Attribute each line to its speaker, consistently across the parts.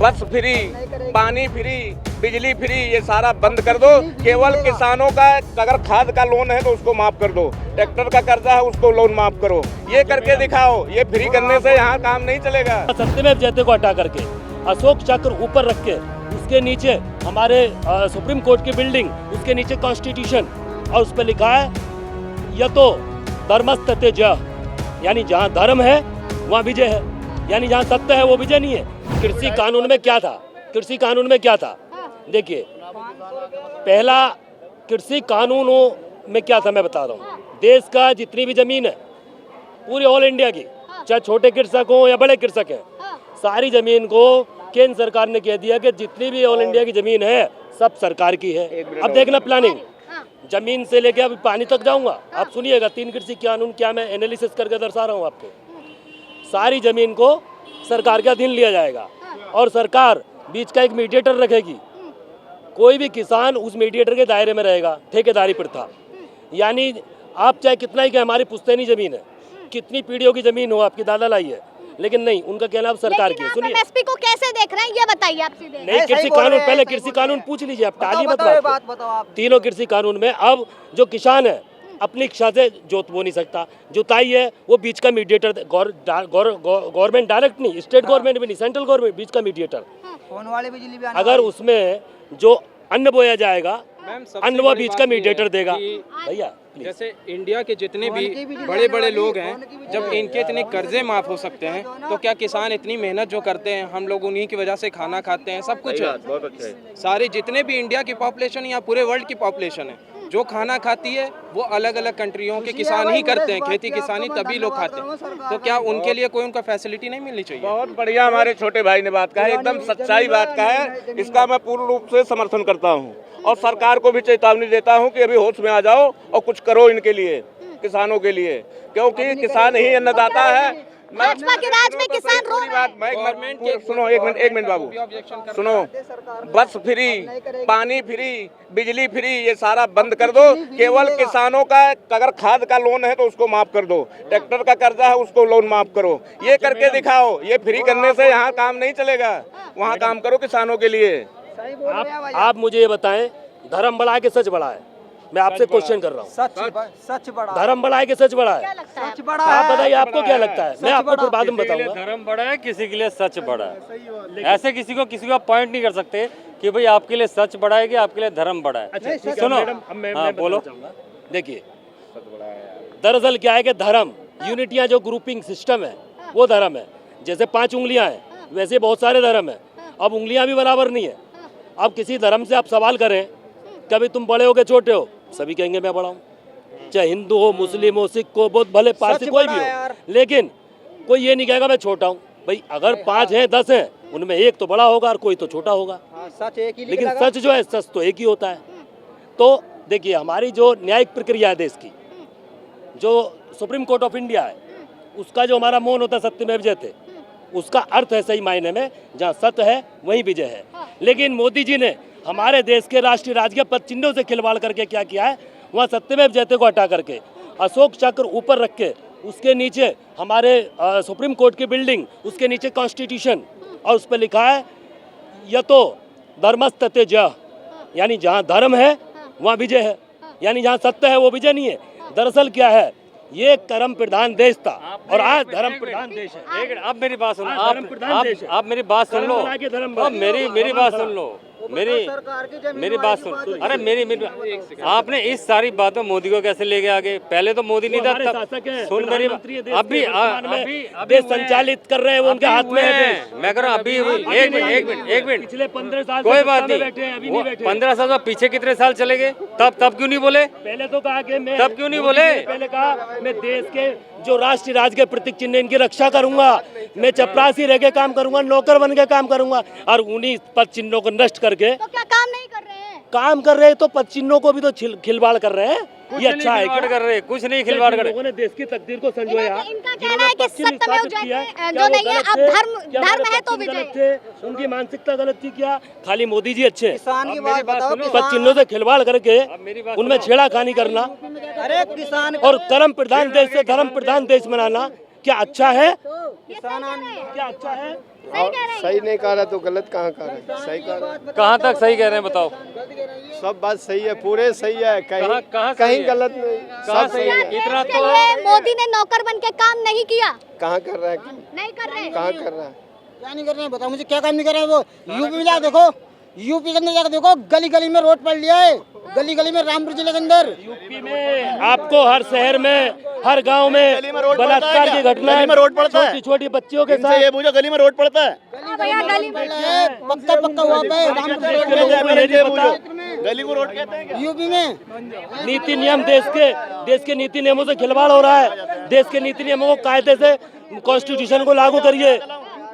Speaker 1: बस फ्री, पानी फ्री, बिजली फ्री, ये सारा बंद कर दो। केवल किसानों का अगर खाद का लोन है तो उसको माफ कर दो, ट्रैक्टर का कर्जा है उसको लोन माफ करो, ये करके दिखाओ। ये फ्री करने से यहाँ काम नहीं चलेगा।
Speaker 2: सत्यमेव जयते को हटा करके अशोक चक्र ऊपर रख के उसके नीचे हमारे सुप्रीम कोर्ट की बिल्डिंग, उसके नीचे कॉन्स्टिट्यूशन, और उस पर लिखा है यतो धर्मस्तते जय, यानी जहाँ धर्म है वहाँ विजय है, यानी जहाँ सत्य है वो विजय नहीं है। कृषि कानून में क्या था? कृषि कानून में क्या था? देखिए, पहला कृषि कानूनों में क्या था मैं बता रहा हूँ। देश का जितनी भी जमीन है पूरी ऑल इंडिया की, चाहे छोटे कृषक हो या बड़े कृषक हैं, सारी जमीन को केंद्र सरकार ने कह दिया कि जितनी भी ऑल इंडिया की जमीन है सब सरकार की है। अब देखना प्लानिंग, जमीन से लेके अभी पानी तक जाऊंगा, आप सुनिएगा। 3 कृषि कानून क्या मैं एनालिसिस करके दर्शा रहा हूँ आपको। सारी जमीन को सरकार के अधीन लिया जाएगा और सरकार बीच का एक मीडिएटर रखेगी। कोई भी किसान उस मीडिएटर के दायरे में रहेगा। ठेकेदारी प्रथा, यानी आप चाहे कितना ही कि हमारी पुश्तैनी जमीन है, कितनी पीढ़ियों की जमीन हो, आपकी दादा लाई है, लेकिन नहीं, उनका कहना अब सरकार की है। सुनिए,
Speaker 3: एमएसपी को कैसे देख रहे हैं ये बताइए आप सीधे।
Speaker 2: नहीं, कृषि कानून पहले कृषि कानून पूछ लीजिए, आप टाली मत बात। तीनों कृषि कानून में अब जो किसान है अपनी इच्छा से जोत बो नहीं सकता, जुताई है वो बीच का मीडिएटर, गवर्नमेंट डायरेक्ट नहीं, स्टेट गवर्नमेंट भी नहीं, सेंट्रल गवर्नमेंट बीच का मीडिएटर।
Speaker 4: फोन वाले बिजली भी
Speaker 2: अगर उसमें जो अन्न बोया जाएगा, अन्न वो बीच का मीडिएटर देगा। भैया
Speaker 5: जैसे इंडिया के जितने भी बड़े बड़े लोग हैं, जब इनके इतने कर्जे माफ हो सकते हैं तो क्या किसान इतनी मेहनत जो करते हैं, हम लोग उन्हीं की वजह से खाना खाते हैं, सब कुछ है।
Speaker 1: बहुत अच्छा है।
Speaker 5: सारे जितने भी इंडिया की पॉपुलेशन या पूरे वर्ल्ड की पॉपुलेशन है जो खाना खाती है वो अलग अलग कंट्रियों के किसान ही करते हैं, खेती किसानी तभी लोग खाते हैं। तो क्या उनके लिए कोई उनका फैसिलिटी नहीं मिलनी चाहिए?
Speaker 1: बहुत बढ़िया हमारे छोटे भाई ने बात कहा है, एकदम सच्चाई बात का है। इसका मैं पूर्ण रूप से समर्थन करता हूँ और सरकार को भी चेतावनी देता हूँ कि अभी होश में आ जाओ और कुछ करो इनके लिए, किसानों के लिए, क्योंकि किसान ही अन्नदाता है।
Speaker 3: भाजपा के राज में किसान रो रहे हैं।
Speaker 1: सुनो एक मिनट बाबू, सुनो। बस फ्री, पानी फ्री, बिजली फ्री, ये सारा बंद कर दो। केवल किसानों का अगर खाद का लोन है तो उसको माफ कर दो, ट्रैक्टर का कर्जा है उसको लोन माफ करो, ये करके दिखाओ। ये फ्री करने से यहाँ काम नहीं चलेगा, वहाँ काम करो किसानों के लिए।
Speaker 2: आप मुझे ये बताएं, धर्म बढ़ा के सच बढ़ा है? मैं आपसे क्वेश्चन कर रहा हूँ।
Speaker 4: सच बड़ा,
Speaker 2: धर्म बढ़ा है कि सच बढ़ा है?
Speaker 4: सच बड़ा
Speaker 2: आप
Speaker 4: है।
Speaker 2: बताइए, आपको क्या लगता है? मैं आपको फिर बाद में बताऊंगा।
Speaker 6: धर्म बड़ा है, किसी के लिए सच बड़ा है। ऐसे किसी को पॉइंट नहीं कर सकते कि भाई आपके लिए सच बड़ा है कि आपके लिए धर्म बड़ा है।
Speaker 2: अच्छा,
Speaker 6: सुनो,
Speaker 2: मैं बोलो। देखिए, दरअसल क्या है कि धर्म, यूनिटियां जो ग्रुपिंग सिस्टम है वो धर्म है। जैसे 5 उंगलियां हैं वैसे बहुत सारे धर्म है। अब उंगलियां भी बराबर नहीं है। अब किसी धर्म से आप सवाल करें, कभी तुम बड़े हो के छोटे हो, सभी कहेंगे मैं बड़ा हूँ, चाहे हिंदू हो, मुस्लिम हो, सिख हो, बहुत भले पारसी कोई भी हो, लेकिन कोई ये नहीं कहेगा मैं छोटा हूँ। भाई अगर 5 हैं 10 हैं, उनमें एक तो बड़ा होगा और कोई तो छोटा होगा।
Speaker 4: सच एक ही,
Speaker 2: लेकिन सच जो है, सच तो एक ही होता है। तो देखिए, हमारी जो न्यायिक प्रक्रिया है देश की, जो सुप्रीम कोर्ट ऑफ इंडिया है, उसका जो हमारा मौन होता है सत्यमेव जयते, उसका अर्थ है सही मायने में जहाँ सत्य है वहीं विजय है। लेकिन मोदी जी ने हमारे देश के राष्ट्रीय राजकीय पद चिन्हों से खिलवाड़ करके क्या किया है, वहाँ सत्यमेव जयते को हटा करके अशोक चक्र ऊपर रख के उसके नीचे हमारे सुप्रीम कोर्ट की बिल्डिंग, उसके नीचे कॉन्स्टिट्यूशन, और उस पर लिखा है यतो धर्मस्तते जय, यानी जहाँ धर्म है वहाँ विजय है, यानी जहाँ सत्य है वो विजय नहीं है। दरअसल क्या है, ये कर्म प्रधान देश था और आज धर्म प्रधान देश है।
Speaker 6: आप मेरी बात सुनो, आप मेरी बात सुन लो, मेरी बात सुन लो, मेरी बात सुन। अरे मेरी आपने इस सारी बात में मोदी को कैसे लेके आगे? पहले तो मोदी नहीं था, सुन मेरी अभी
Speaker 2: देश संचालित कर रहे हैं, वो उनके हाथ में है।
Speaker 6: मैं कह रहा हूँ अभी एक मिनट
Speaker 2: पिछले 15 साल
Speaker 6: कोई बात नहीं, 15 साल पीछे कितने साल चले गए? तब क्यों नहीं बोले?
Speaker 2: पहले तो कहा कि मैं,
Speaker 6: तब क्यों नहीं बोले?
Speaker 2: पहले कहा मैं देश के जो राष्ट्रीय राज के प्रतीक चिन्ह इनकी रक्षा करूंगा, मैं चपरासी रह के काम करूंगा, नौकर बन के काम करूंगा, और उन्हीं पद चिन्हों को नष्ट करके
Speaker 3: तो क्या काम नहीं कर रहे हैं?
Speaker 2: काम कर रहे हैं। तो पद चिन्हों को भी तो खिलवाड़ कर रहे हैं, ये अच्छा है?
Speaker 6: कर रहे, कुछ नहीं खिलवाड़ कर रहे।
Speaker 2: लोगों ने देश की तकदीर को संजोया।
Speaker 3: इनका कहना है कि सत्यमेव जयते जो नहीं है, अब धर्म है तो विजय।
Speaker 2: उनकी मानसिकता गलत थी क्या? खाली मोदी जी अच्छे हैं?
Speaker 4: किसान की बात बताओ।
Speaker 2: पद चिन्हों से खिलवाड़ करके उनमें छेड़ाखानी करना
Speaker 4: अरे किसान
Speaker 2: और कर्म प्रधान देश से धर्म प्रधान देश बनाना, क्या अच्छा है?
Speaker 3: ये सही कह रहे हैं।
Speaker 2: क्या अच्छा है?
Speaker 3: सही कह रहे हैं।
Speaker 7: सही नहीं कह रहा तो गलत कहाँ कह रहा है? सही कह रहा है।
Speaker 6: कहाँ तक सही कह रहे हैं बताओ?
Speaker 7: सब बात सही है, पूरे सही है,
Speaker 6: कहाँ
Speaker 7: कहीं
Speaker 6: सही
Speaker 7: कहीं
Speaker 6: है?
Speaker 7: गलत नहीं,
Speaker 6: कहाँ
Speaker 7: सब
Speaker 6: सही
Speaker 7: सही
Speaker 6: है?
Speaker 7: है।
Speaker 6: इतना
Speaker 3: देश
Speaker 6: तो
Speaker 3: के लिए मोदी ने नौकर बन के काम नहीं किया,
Speaker 7: कहाँ कर रहा है?
Speaker 3: नहीं कर रहे।
Speaker 7: कहाँ कर रहा है?
Speaker 4: क्या नहीं कर रहे हैं बताओ मुझे, क्या काम नहीं कर रहे हैं वो? यूपी में जा देखो, यूपी के अंदर जाकर देखो, गली गली में रोड पड़ लिया है, गली गली में रामपुर जिले के अंदर।
Speaker 2: यूपी में आपको हर शहर में, हर गांव में बलात्कार की घटनाएं, छोटी छोटी बच्चियों के साथ।
Speaker 7: ये पूछो गली में रोड पड़ता है?
Speaker 3: हाँ भैया, गली में
Speaker 4: पक्का पक्का हुआ पे रामपुर
Speaker 2: देश के लोगों को ये नहीं पता।
Speaker 7: गली को रोड कहते हैं?
Speaker 4: यूपी में
Speaker 2: नीति नियम देश के नीति नियमों से खिलवाड़ हो रहा है। देश के नीति नियमों को कायदे से, कॉन्स्टिट्यूशन को लागू करिए।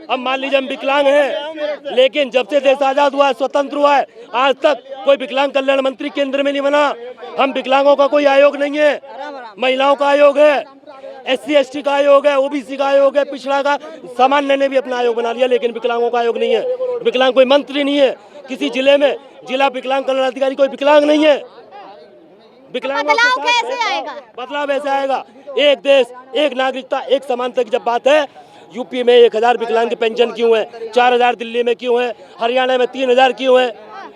Speaker 2: अब मान लीजिए हम विकलांग हैं, लेकिन जब से देश आजाद हुआ है, स्वतंत्र हुआ है, आज तक कोई विकलांग कल्याण मंत्री केंद्र में नहीं बना। हम विकलांगों का कोई आयोग नहीं है, महिलाओं का आयोग है, SC ST का आयोग है, OBC का आयोग है, पिछड़ा का, सामान्य ने भी अपना आयोग बना लिया, लेकिन विकलांगों का आयोग नहीं है। विकलांग कोई मंत्री नहीं है। किसी जिले में जिला विकलांग कल्याण अधिकारी कोई विकलांग नहीं है। विकलांगों के
Speaker 3: बदलाव
Speaker 2: साथ
Speaker 3: कैसे आएगा?
Speaker 2: बदलाव ऐसे आएगा, एक देश एक नागरिकता एक समानता की जब बात है। यूपी में 1000 विकलांग की पेंशन क्यों है? 4000 दिल्ली में क्यों है? हरियाणा में 3000 क्यों है?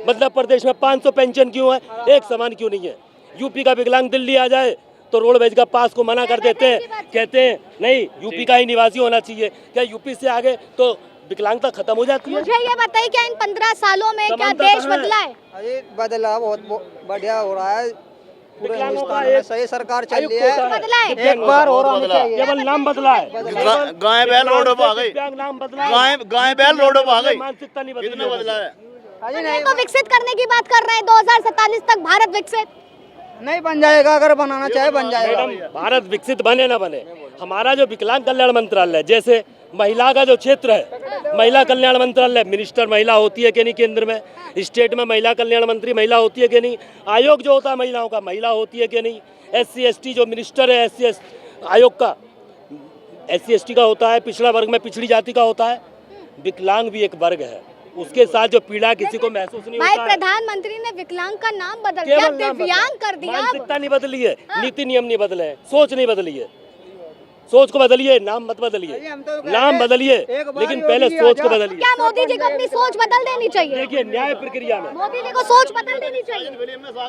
Speaker 2: मध्य प्रदेश में 500 पेंशन क्यों है? एक समान क्यों नहीं है? यूपी का विकलांग दिल्ली आ जाए तो रोडवेज का पास को मना कर देते हैं, कहते हैं नहीं यूपी का ही निवासी होना चाहिए। क्या यूपी से आगे तो विकलांगता खत्म हो जाती है?
Speaker 3: मुझे ये बताइए, क्या इन 15 सालों में क्या
Speaker 2: समानता
Speaker 3: देश
Speaker 2: कहाँ है?
Speaker 3: बदला है?
Speaker 4: अरे बदलाव बहुत बढ़िया हो रहा है, पूरे
Speaker 2: विकलांगों का
Speaker 4: हिंदुस्तान में
Speaker 2: एक
Speaker 4: सही सरकार चल
Speaker 2: आयुक्त
Speaker 4: रही है।
Speaker 2: होता है।
Speaker 3: बदला है।
Speaker 4: एक बार और होना चाहिए।
Speaker 2: केवल नाम बदला है।
Speaker 7: गाय बैल रोड पे आ गई।
Speaker 2: दिव्यांग नाम बदला है।
Speaker 7: गाय बैल रोड पे आ गई।
Speaker 2: मानसिकता नहीं बदली।
Speaker 7: कितना बदला है?
Speaker 4: अरे
Speaker 3: नहीं
Speaker 4: नहीं
Speaker 3: को विकसित करने की बात कर रहे हैं, 2047 तक भारत विकसित।
Speaker 4: नहीं बन जाएगा, अगर बनाना चाहे बन जाएगा।
Speaker 2: मैडम, भारत विकसित बने ना बने, हमारा जो विकलांग कल्याण मंत्रालय, जैसे महिला का जो क्षेत्र है, महिला कल्याण मंत्रालय, मिनिस्टर महिला होती है कि नहीं केंद्र में, स्टेट में महिला कल्याण मंत्री महिला होती है कि नहीं, आयोग जो होता है महिलाओं का महिला होती है कि नहीं, SC ST जो मिनिस्टर है SC ST आयोग का, SC ST का होता है, पिछड़ा वर्ग में पिछड़ी जाति का होता है। विकलांग भी एक वर्ग है, उसके साथ जो पीड़ा किसी को महसूस नहीं
Speaker 3: भाई,
Speaker 2: होता है।
Speaker 3: प्रधानमंत्री ने विकलांग का नाम बदल दिया,
Speaker 2: केवल नाम
Speaker 3: दिव्यांग
Speaker 2: बदला।
Speaker 3: कर दिया।
Speaker 2: मानसिकता नहीं बदली है, नीति नियम नहीं बदले हैं, सोच नहीं बदली है। सोच को बदलिए, नाम मत बदलिए। नाम बदलिए, लेकिन पहले सोच को बदलिए।
Speaker 3: क्या मोदी जी को अपनी सोच बदल देनी चाहिए?
Speaker 2: देखिए, न्याय प्रक्रिया में
Speaker 3: मोदी जी को सोच बदल देनी चाहिए।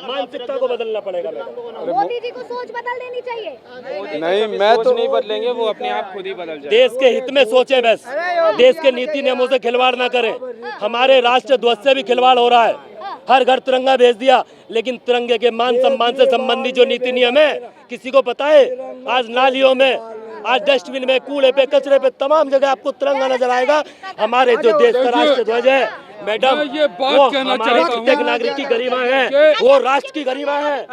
Speaker 2: मानसिकता को बदलना पड़ेगा मैडम।
Speaker 3: मोदी जी को सोच बदल देनी चाहिए।
Speaker 7: नहीं, मैं तो
Speaker 5: नहीं बदलेंगे, वो अपने आप खुद ही बदल जाए।
Speaker 2: देश के हित में सोचे, बस देश के नीति नियमों से खिलवाड़ ना करें। हमारे राष्ट्र ध्वज से भी खिलवाड़ हो रहा है। हर घर तिरंगा भेज दिया, लेकिन तिरंगे के मान सम्मान से संबंधित जो नीति नियम है किसी को पता है? आज नालियों में, आज डस्टबिन में, कूड़े पे, कचरे पे, तमाम जगह आपको तिरंगा नजर आएगा। हमारे जो देश का राष्ट्र ध्वज है मैडम,
Speaker 8: ये बात
Speaker 2: वो
Speaker 8: कहना
Speaker 2: हमारे
Speaker 8: चाहता हूँ
Speaker 2: प्रत्येक नागरिक की गरिमा है, वो राष्ट्र की गरिमा है।